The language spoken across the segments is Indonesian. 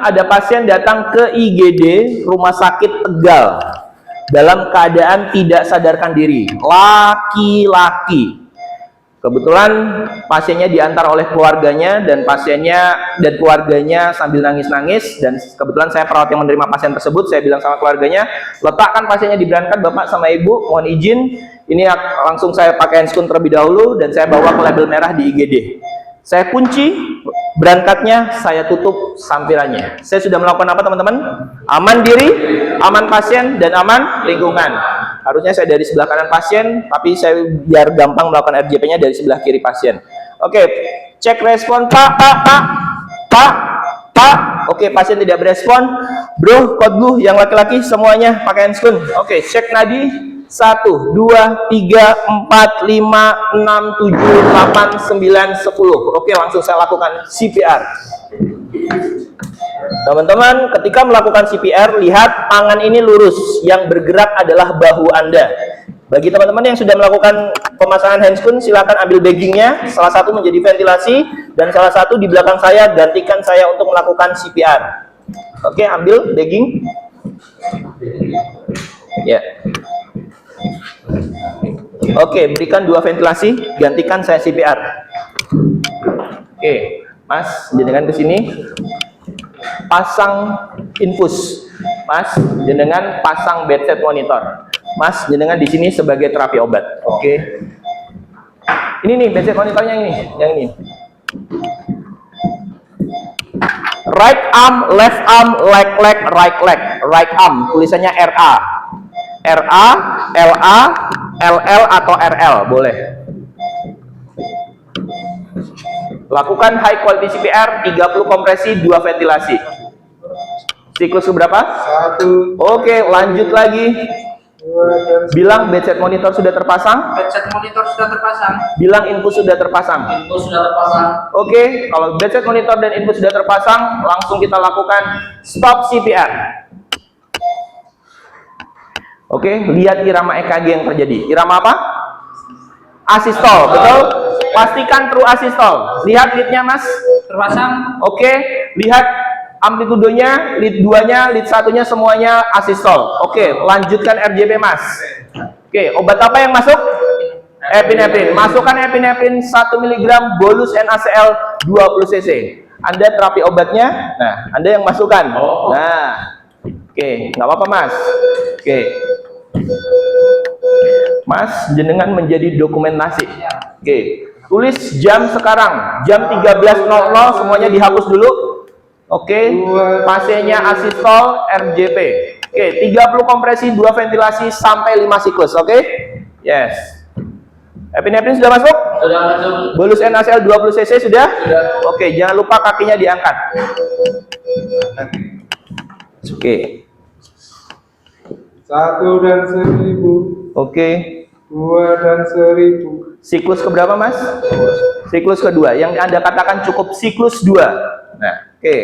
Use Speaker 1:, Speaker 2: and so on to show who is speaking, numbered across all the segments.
Speaker 1: ada pasien datang ke IGD Rumah Sakit Tegal dalam keadaan tidak sadarkan diri. Laki-laki. Kebetulan pasiennya diantar oleh keluarganya dan keluarganya sambil nangis-nangis, dan kebetulan saya perawat yang menerima pasien tersebut. Saya bilang sama keluarganya, letakkan pasiennya di berangkat Bapak sama Ibu, mohon izin. Ini langsung saya pakai handscoon terlebih dahulu dan saya bawa ke label merah di IGD. Saya kunci berangkatnya, saya tutup sampirannya. Saya sudah melakukan apa teman-teman? Aman diri, aman pasien, dan aman lingkungan. Harusnya saya dari sebelah kanan pasien, tapi saya biar gampang melakukan RJP-nya dari sebelah kiri pasien. Oke, cek respon Pak. Oke, pasien tidak berespon. Bro, kode blue yang laki-laki semuanya pakai handscoon. Oke, cek nadi. 1, 2, 3, 4, 5, 6, 7, 8, 9, 10. Oke, langsung saya lakukan CPR. Teman-teman, ketika melakukan CPR, lihat tangan ini lurus. Yang bergerak adalah bahu Anda. Bagi teman-teman yang sudah melakukan pemasangan handscoon, silakan ambil baggingnya. Salah satu menjadi ventilasi, dan salah satu di belakang saya, gantikan saya untuk melakukan CPR. Oke, ambil bagging. Ya. Oke, berikan 2 ventilasi, gantikan saya CPR. Oke, Mas, jenengan ke sini. Pasang infus. Mas, jenengan pasang bedside monitor. Mas, jenengan di sini sebagai terapi obat. Oke. Ini nih bedside monitornya ini, yang ini. Right arm, left arm, right leg, right leg. Right arm, tulisannya RA. RA, LA, LL atau RL, boleh. Lakukan high quality CPR, 30 kompresi, 2 ventilasi. Siklus berapa?
Speaker 2: 1.
Speaker 1: Oke, lanjut lagi. Bilang bedside monitor sudah terpasang.
Speaker 2: Bedside monitor sudah terpasang.
Speaker 1: Bilang infus sudah terpasang.
Speaker 2: Infus sudah terpasang.
Speaker 1: Oke, kalau bedside monitor dan infus sudah terpasang, langsung kita lakukan stop CPR. Oke, lihat irama EKG yang terjadi. Irama apa? Asistol, betul? Pastikan true asistol. Lihat lead-nya, Mas.
Speaker 2: Terpasang.
Speaker 1: Oke, lihat amplitudenya, lead 2-nya, lead 1-nya semuanya asistol. Oke, lanjutkan RJP, Mas. Oke, obat apa yang masuk? Epinephrine. Masukkan epinephrine 1 mg, bolus NaCl 20 cc. Anda terapi obatnya, nah, Anda yang masukkan. Nah, oke, nggak apa-apa, Mas. Oke. Mas, jenengan menjadi dokumentasi. Oke, tulis jam sekarang, jam 13.00, semuanya dihapus dulu. Oke, pasiennya asistol RJP. Oke, 30 kompresi, 2 ventilasi sampai 5 siklus. Oke? Yes. Epinephrine sudah masuk?
Speaker 2: Sudah masuk.
Speaker 1: Bolus NaCl 20 cc sudah?
Speaker 2: Sudah.
Speaker 1: Oke, jangan lupa kakinya diangkat. Oke.
Speaker 3: 1 dan 1000.
Speaker 1: Oke.
Speaker 3: 2 dan 1000.
Speaker 1: Siklus keberapa, Mas? Siklus kedua. Yang Anda katakan cukup siklus 2. Nah, oke.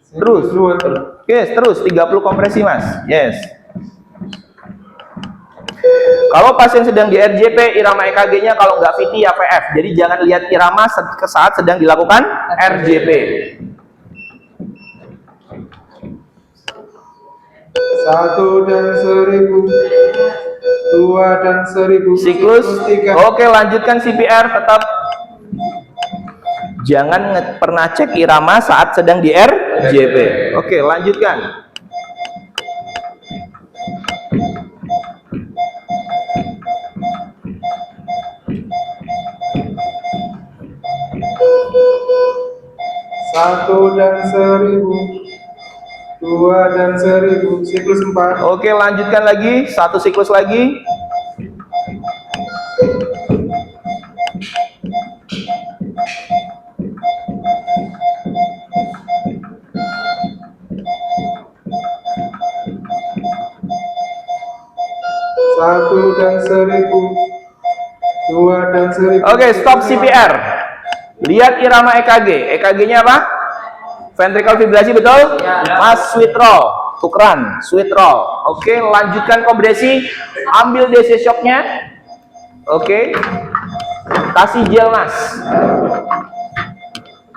Speaker 1: Terus. Oke, terus 30 kompresi, Mas. Yes. Kalau pasien sedang di RJP, irama EKG-nya kalau nggak VT ya VF. Jadi jangan lihat irama saat sedang dilakukan RJP.
Speaker 3: 1 dan 1000. 2 dan 1000.
Speaker 1: Siklus
Speaker 3: 3.
Speaker 1: Oke, lanjutkan CPR. Tetap jangan pernah cek irama saat sedang di RJP. Oke, lanjutkan.
Speaker 3: Satu dan 1000. 2 dan 1000. Siklus 4.
Speaker 1: Oke, lanjutkan lagi. 1 siklus lagi.
Speaker 3: Satu dan 1000. 2 dan 1000.
Speaker 1: Oke, stop CPR. Lihat irama EKG. EKG-nya apa? Ventricle fibrillasi, betul? Mas, sweet roll. Tukeran, sweet roll. Oke, lanjutkan kompresi. Ambil DC shock-nya. Oke. Kasih gel, Mas.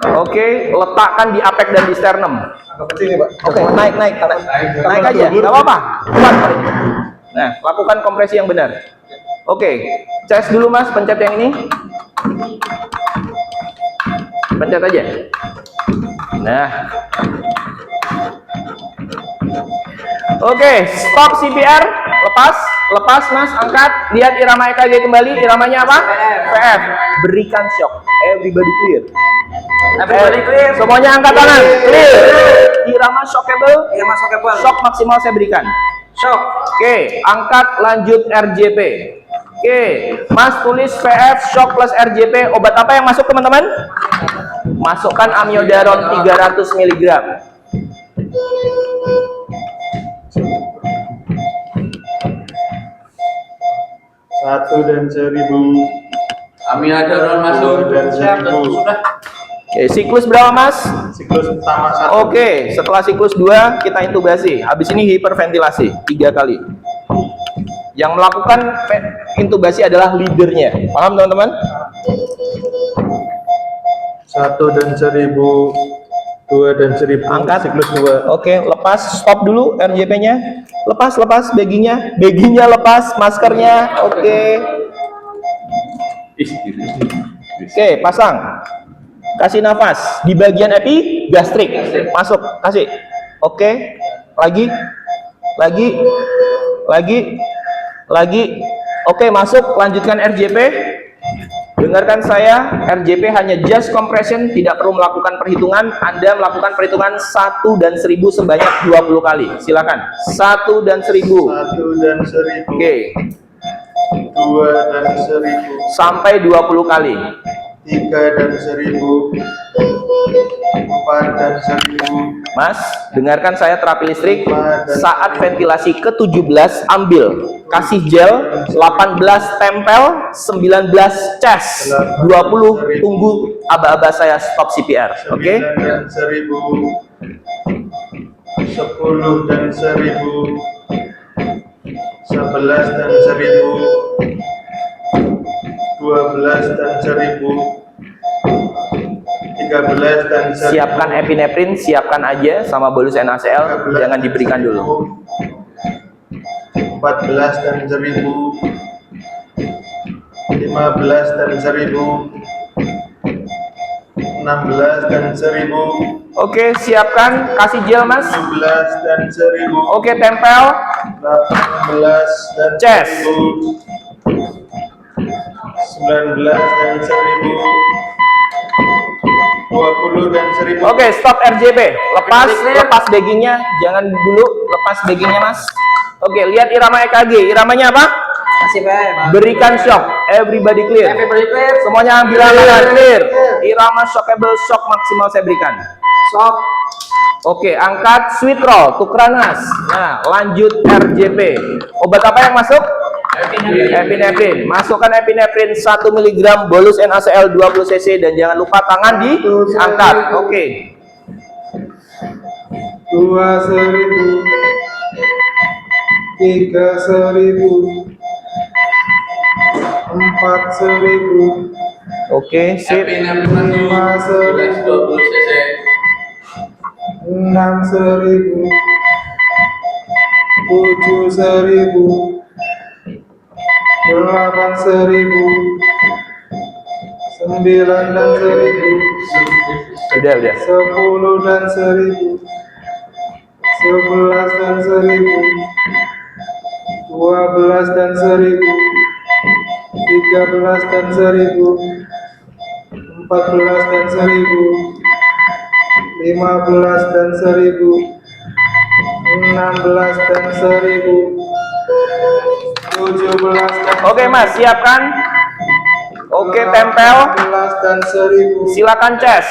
Speaker 1: Oke, letakkan di apek dan di sternum.
Speaker 3: Agak kecil nih, Pak.
Speaker 1: Oke, naik aja, nggak apa-apa. Kuat paling. Nah, lakukan kompresi yang benar. Oke, chest dulu Mas, pencet yang ini. Pencet aja. Nah. Oke, stop CPR, lepas Mas, angkat, lihat irama EKG kembali, iramanya apa? VF. Berikan shock. Everybody clear.
Speaker 2: Everybody clear.
Speaker 1: Semuanya angkat tangan. Clear. Irama shockable.
Speaker 2: Irama shockable.
Speaker 1: Shock maksimal saya berikan.
Speaker 2: Shock.
Speaker 1: Oke, angkat, lanjut RJP. Oke, Mas tulis VF shock plus RJP. Obat apa yang masuk teman-teman? Masukkan amiodaron 300 mg.
Speaker 3: Satu dan 1000.
Speaker 2: Amiodaron masuk.
Speaker 3: Dan
Speaker 2: Siap.
Speaker 3: 1000.
Speaker 2: Sudah.
Speaker 1: Oke, siklus berapa Mas?
Speaker 3: Siklus pertama 1.
Speaker 1: Oke, setelah siklus 2 kita intubasi. Habis ini hiperventilasi 3 kali. Yang melakukan intubasi adalah leadernya. Paham teman-teman?
Speaker 3: 1 dan 1000. 2 dan 1000.
Speaker 1: Angkat.
Speaker 3: Siklus 2.
Speaker 1: Oke, lepas, stop dulu RJP-nya. Lepas baggingnya. Baggingnya lepas, maskernya. Oke. Oke, pasang. Kasih nafas di bagian epigastrik. Masuk, kasih. Oke. Lagi. Oke, masuk. Lanjutkan RJP. Dengarkan saya, RJP hanya just compression, tidak perlu melakukan perhitungan. Anda melakukan perhitungan 1 dan 1000 sebanyak 20 kali. Silakan. 1 dan 1000.
Speaker 3: 1 dan 1000.
Speaker 1: Oke.
Speaker 3: 2 dan 1000.
Speaker 1: Sampai 20 kali.
Speaker 3: 3 dan 1000. 4 dan 1000.
Speaker 1: Mas, dengarkan saya terapi listrik. Saat ventilasi ke-17 ambil, kasih gel, 18 tempel, 19 chest, 20 tunggu aba-aba saya stop CPR. Oke?
Speaker 3: 9 dan 1000. 10 dan 1000. 11 dan 1000. 12 dan 1000. 13 dan 1000.
Speaker 1: Siapkan epinephrine, siapkan aja sama bolus NaCl, jangan diberikan dulu.
Speaker 3: 14 dan 1000. 15 dan 1000. 16 dan 1000.
Speaker 1: Oke, siapkan, kasih gel Mas.
Speaker 3: 17 dan 1000.
Speaker 1: Oke, tempel.
Speaker 3: 18 dan
Speaker 1: Chest.
Speaker 3: 1000. 19 dan 1000. 20 dan 1000.
Speaker 1: Oke, stop RJP. Lepas baggingnya, jangan dulu, lepas baggingnya Mas. Oke, lihat irama EKG. Iramanya apa?
Speaker 2: Kasih PM.
Speaker 1: Berikan shock. Everybody clear.
Speaker 2: Everybody clear.
Speaker 1: Semuanya ambil tangan, clear. Irama shockable, shock maksimal saya berikan.
Speaker 2: Shock.
Speaker 1: Oke, angkat sweet roll, tukeran Mas. Nah, lanjut RJP. Obat apa yang masuk? Epinephrine. Masukkan epinephrine 1 mg, bolus NaCl 20 cc, dan jangan lupa tangan diangkat. Oke.
Speaker 3: 2 1000. 3 1000. 4 1000.
Speaker 1: Oke, sip.
Speaker 2: 5 10. 20 cc.
Speaker 3: 6 1000. 7 1000. 8 1000. 9 dan 1000.
Speaker 1: Udah.
Speaker 3: 10 dan 1000. 11 dan 1000. 12 dan 1000. 13 dan 1000. 14 dan 1000. 15 dan 1000. 16 dan 1000. 17 dan
Speaker 1: Oke Mas, siapkan. Oke, tempel.
Speaker 3: 18 dan 1000.
Speaker 1: Silakan chest.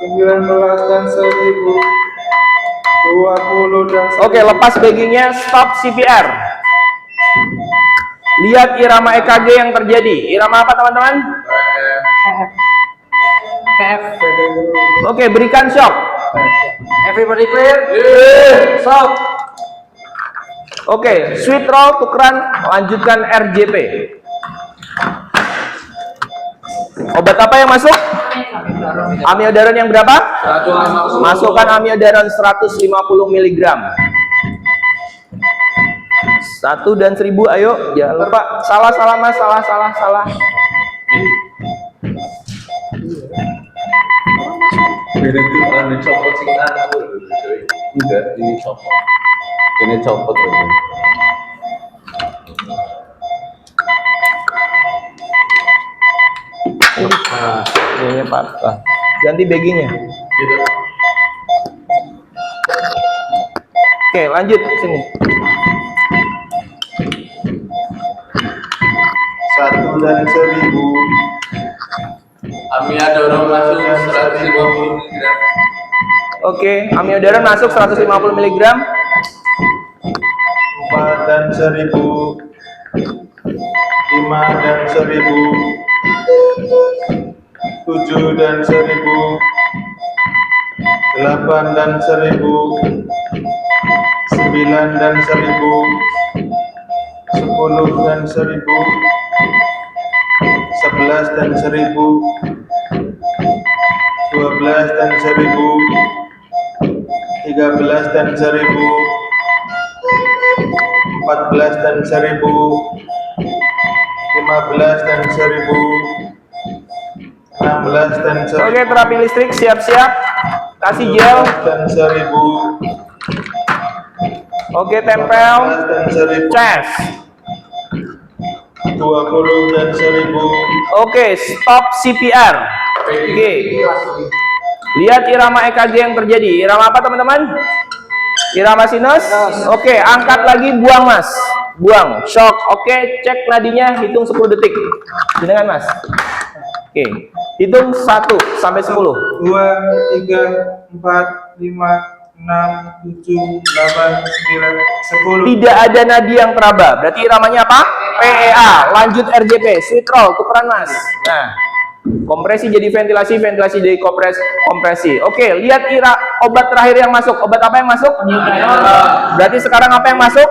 Speaker 3: 19 dan 1000. 20 dan 1000.
Speaker 1: Oke, lepas baggingnya, stop CPR. Lihat irama EKG yang terjadi. Irama apa teman-teman?
Speaker 2: KF.
Speaker 1: Oke, berikan shock.
Speaker 2: Everybody clear. Shock.
Speaker 1: Oke, sweet roll, tukeran, lanjutkan RJP. Obat apa yang masuk? Amiodaron yang berapa?
Speaker 2: 150.
Speaker 1: Masukkan amiodaron 150 mg. 1 dan 1000, ayo. Jangan lupa. Salah Mas, salah.
Speaker 4: Ini tuh anu copot sing anu lho, coy. Enggak, ini copot. Ini copot lho.
Speaker 1: Ini patah. Ganti baggingnya.
Speaker 4: Gitu.
Speaker 1: Oke, lanjut sini.
Speaker 3: 1 dan 1000.
Speaker 4: Amiodaron masuk 150 mg.
Speaker 1: Oke, amiodaron masuk 150 mg.
Speaker 3: 4 dan 1000. 5 dan 1000. 7 dan 1000. 8 dan 1000. 9 dan 1000. 10 dan 1000. 11 dan 1000. 12 dan 1000. 13 dan 1000. 14 dan 1000. 15 dan 1000. 16 dan 1000.
Speaker 1: Oke, terapi listrik siap-siap. Kasih gel.
Speaker 3: 17 dan 1000.
Speaker 1: Oke, tempel.
Speaker 3: 18 dan 1000.
Speaker 1: Cas.
Speaker 3: 20 dan 1000.
Speaker 1: Oke, stop CPR. Oke. Lihat irama EKG yang terjadi. Irama apa, teman-teman? Irama sinus. Oke, angkat lagi, buang, Mas. Buang. Shock. Oke, cek nadinya, hitung 10 detik. Dengan Mas. Oke. Hitung 1 sampai 10.
Speaker 3: 2, 3, 4, 5, 6, 7, 8, 9, 10.
Speaker 1: Tidak ada nadi yang teraba. Berarti iramanya apa? PEA. Lanjut RJP. Sweet roll. Tukeran, Mas. Nah. Kompresi jadi ventilasi, ventilasi jadi kompresi. Oke, lihat obat terakhir yang masuk. Obat apa yang masuk? Berarti sekarang apa yang masuk?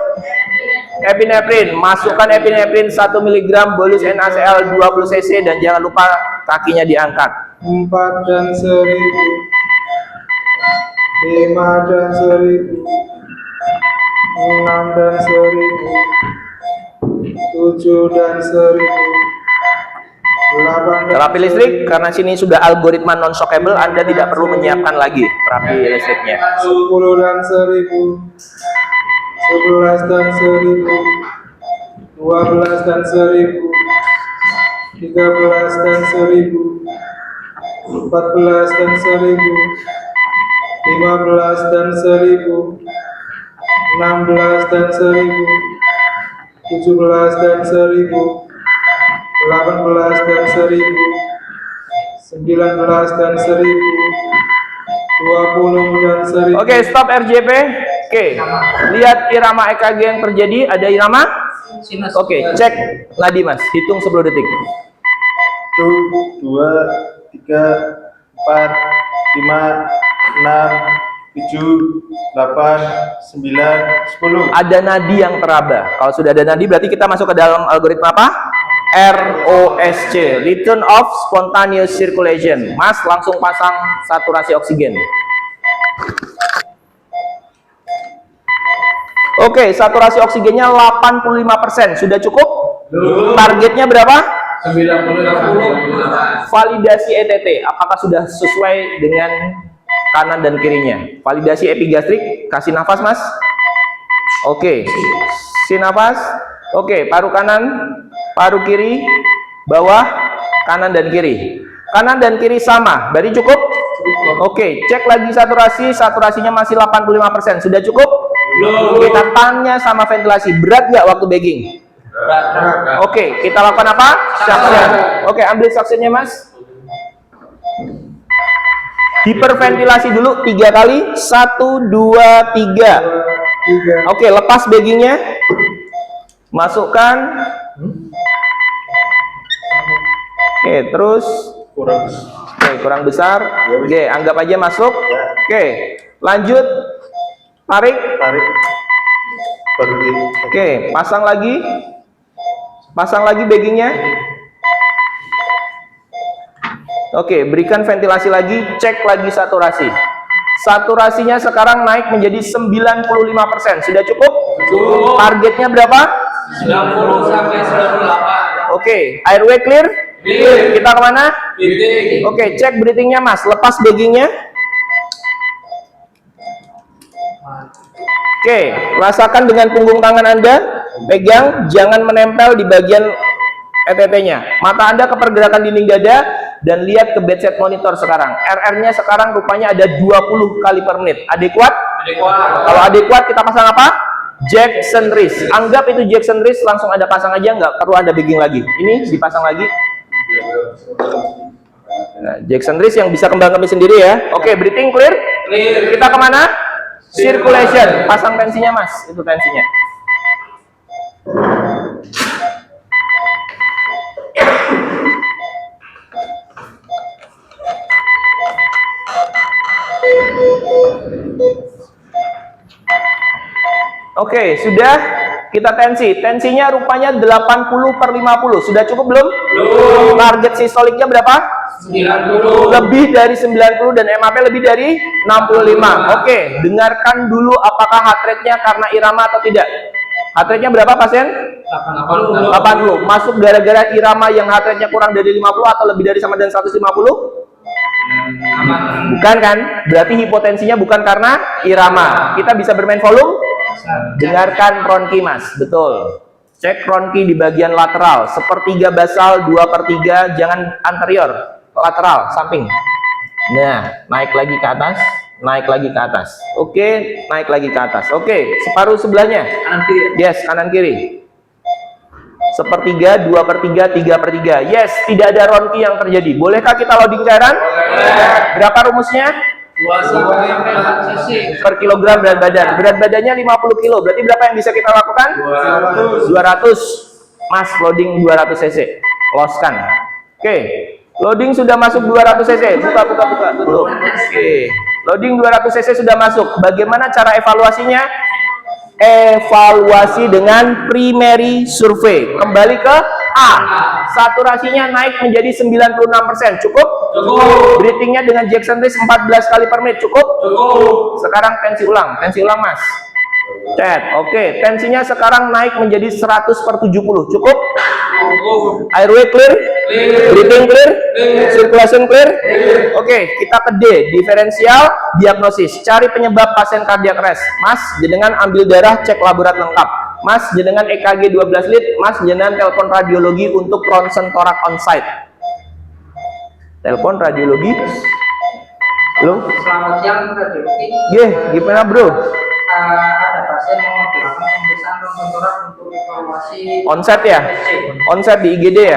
Speaker 1: Epinefrin. Masukkan epinefrin 1 mg bolus NaCl 20 cc dan jangan lupa kakinya diangkat.
Speaker 3: 4 dan 1000. 5 dan 1000. 6 dan 1000. 7 dan 1000. 8 dan
Speaker 1: Terapi listrik, karena sini sudah algoritma non-shockable, Anda tidak perlu menyiapkan lagi terapi listriknya.
Speaker 3: 10 dan 1000. 11 dan 1000. 12 dan 1000. 13 dan 1000. 14 dan 1000. 15 dan 1000. 16 dan 1000. 17 dan 1000. 18 dan 1000. 19 dan 1000. 20 dan 1000.
Speaker 1: Oke, stop RJP. Oke, lihat irama EKG yang terjadi. Ada irama?
Speaker 2: Sinus.
Speaker 1: Oke, cek nadi, Mas. Hitung 10 detik.
Speaker 3: 1, 2, 3, 4, 5, 6, 7, 8, 9, 10.
Speaker 1: Ada nadi yang teraba. Kalau sudah ada nadi, berarti kita masuk ke dalam algoritma apa? ROSC, Return of Spontaneous Circulation. Mas langsung pasang saturasi oksigen. Oke, saturasi oksigennya 85%. Sudah cukup? Targetnya berapa?
Speaker 4: 90.
Speaker 1: Validasi ETT. Apakah sudah sesuai dengan kanan dan kirinya? Validasi epigastrik. Kasih nafas, Mas. Oke. Si nafas. Oke, paru kanan, paru kiri, bawah, kanan dan kiri. Kanan dan kiri sama. Berarti cukup? Oke, cek lagi saturasi. Saturasinya masih 85%. Sudah cukup? Kita tanya sama ventilasi, berat nggak waktu bagging? Oke, kita lakukan apa? Suction. Oke, ambil suctionnya, Mas. Hiperventilasi dulu 3 kali. 1, 2, 3.
Speaker 3: 3.
Speaker 1: Oke, lepas baggingnya. Masukkan. Oke, terus. Oke, kurang besar. Oke, anggap aja masuk. Oke, lanjut. Tarik. Oke, pasang lagi. Pasang lagi baggingnya. Oke, berikan ventilasi lagi, cek lagi saturasi. Saturasinya sekarang naik menjadi 95%. Sudah cukup?
Speaker 2: Cukup.
Speaker 1: Targetnya berapa?
Speaker 2: 90 sampai 98.
Speaker 1: Oke, airway clear?
Speaker 2: Clear.
Speaker 1: Kita kemana?
Speaker 2: Breathing.
Speaker 1: Oke, cek breathingnya Mas. Lepas baggingnya. Oke, rasakan dengan punggung tangan Anda. Pegang, jangan menempel di bagian ETT-nya. Mata Anda ke pergerakan dinding dada dan lihat ke bedside monitor sekarang. RR-nya sekarang rupanya ada 20 kali per menit. Adekuat? Kalau adekuat kita pasang apa? Jackson wrist. Anggap itu Jackson wrist, langsung Anda pasang aja, nggak perlu ada bagging lagi. Ini dipasang lagi. Nah, Jackson wrist yang bisa kembang-kembang sendiri ya. Oke, breathing clear?
Speaker 2: Clear.
Speaker 1: Kita kemana? Circulation. Pasang tensinya Mas, itu tensinya. Oke, sudah kita tensi. Tensinya rupanya 80/50. Sudah cukup belum?
Speaker 2: Belum.
Speaker 1: Target sistoliknya berapa?
Speaker 2: 90.
Speaker 1: Lebih dari 90 dan MAP lebih dari 65. Oke, dengarkan dulu apakah heart rate-nya karena irama atau tidak. Heart rate-nya berapa pasien? 80. Masuk gara-gara irama yang heart rate-nya kurang dari 50 atau lebih dari sama dengan 150? Bukan kan? Berarti hipotensinya bukan karena irama. Kita bisa bermain volume? Dengarkan ronki Mas, betul. Cek ronki di bagian lateral, sepertiga basal, 2/3, jangan anterior, lateral, samping. Nah, naik lagi ke atas, naik lagi ke atas. Oke, naik lagi ke atas. Oke, separuh sebelahnya.
Speaker 2: Kanan kiri.
Speaker 1: Yes, kanan kiri. Sepertiga, 2/3, 3/3. Yes, tidak ada ronki yang terjadi. Bolehkah kita loading cairan?
Speaker 2: Boleh.
Speaker 1: Berapa rumusnya?
Speaker 2: 2 sampai 4 cc.
Speaker 1: Per kilogram berat badan. Berat badannya 50 kilo. Berarti berapa yang bisa kita lakukan? 200. Mas, loading 200 cc. Loskan. Oke. Loading sudah masuk 200 cc. Buka. Tutup. Oke. Loading 200 cc sudah masuk. Bagaimana cara evaluasinya? Evaluasi dengan primary survey. Kembali ke A. Saturasinya naik menjadi 96%. Cukup?
Speaker 2: Cukup.
Speaker 1: Breathingnya dengan Jackson wrist 14 kali per menit. Cukup?
Speaker 2: Cukup.
Speaker 1: Sekarang tensi ulang Mas. Chat. Oke, tensinya sekarang naik menjadi 100/70. Cukup?
Speaker 2: Cukup.
Speaker 1: Airway clear?
Speaker 2: Clear.
Speaker 1: Breathing clear?
Speaker 2: Clear.
Speaker 1: Circulation clear?
Speaker 2: Clear.
Speaker 1: Oke, kita ke D, diferensial diagnosis. Cari penyebab pasien cardiac arrest. Mas, jenengan ambil darah, cek laborat lengkap. Mas, jenengan EKG 12 lead. Mas, jenengan telepon radiologi untuk ronsen torak on-site. Telepon radiologi. Halo?
Speaker 2: Selamat siang, radiologi.
Speaker 1: Gimana bro?
Speaker 2: Ada pasien mau dilakukan pemeriksaan ronsen torak untuk evaluasi
Speaker 1: Onset ya? Onset di IGD ya?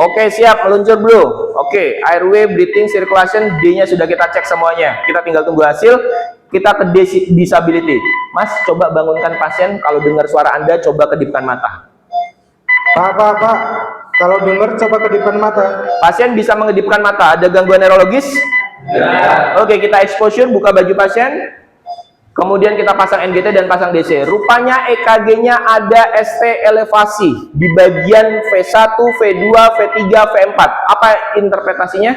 Speaker 1: Oke, siap, meluncur bro. Oke, airway, breathing, circulation, D-nya sudah kita cek semuanya. Kita tinggal tunggu hasil. Kita ke disability. Mas, coba bangunkan pasien. Kalau dengar suara Anda, coba kedipkan mata.
Speaker 3: Pak. Kalau dengar coba kedipkan mata.
Speaker 1: Pasien bisa mengedipkan mata. Ada gangguan neurologis?
Speaker 2: Ya.
Speaker 1: Oke, kita exposure, buka baju pasien. Kemudian kita pasang NGT dan pasang DC. Rupanya EKG-nya ada ST elevasi di bagian V1, V2, V3, V4. Apa interpretasinya?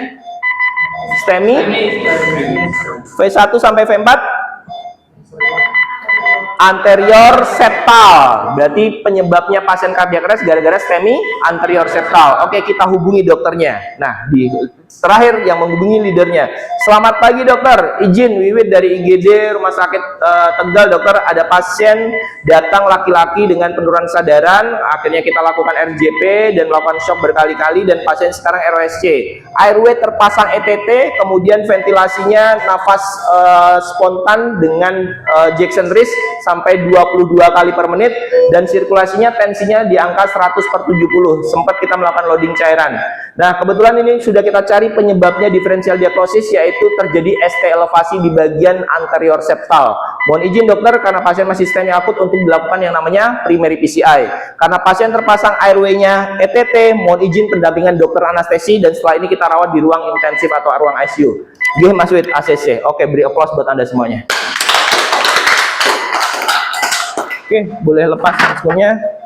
Speaker 1: STEMI? V1 sampai V4? Anterior septal. Berarti penyebabnya pasien cardiac arrest gara-gara STEMI anterior septal. Oke, kita hubungi dokternya. Nah, terakhir yang menghubungi leadernya. Selamat pagi dokter, izin Wiwit dari IGD Rumah Sakit Tegal. Dokter, ada pasien datang laki-laki dengan penurunan kesadaran. Akhirnya kita lakukan RJP dan melakukan shock berkali-kali dan pasien sekarang ROSC. Airway terpasang ETT, kemudian ventilasinya nafas spontan dengan Jackson wrist sampai 22 kali per menit dan sirkulasinya tensinya di angka 100/70. Sempat kita melakukan loading cairan. Nah, kebetulan ini sudah kita cari penyebabnya diferensial diagnosis, yaitu terjadi ST elevasi di bagian anterior septal. Mohon izin dokter, karena pasien masih STEMI akut untuk dilakukan yang namanya primary PCI. Karena pasien terpasang airway-nya ETT, mohon izin pendampingan dokter anestesi dan setelah ini kita rawat di ruang intensif atau ruang ICU. Gih Mas Wid, ACC. Oke, beri aplaus buat Anda semuanya. Oke, boleh lepas maskernya.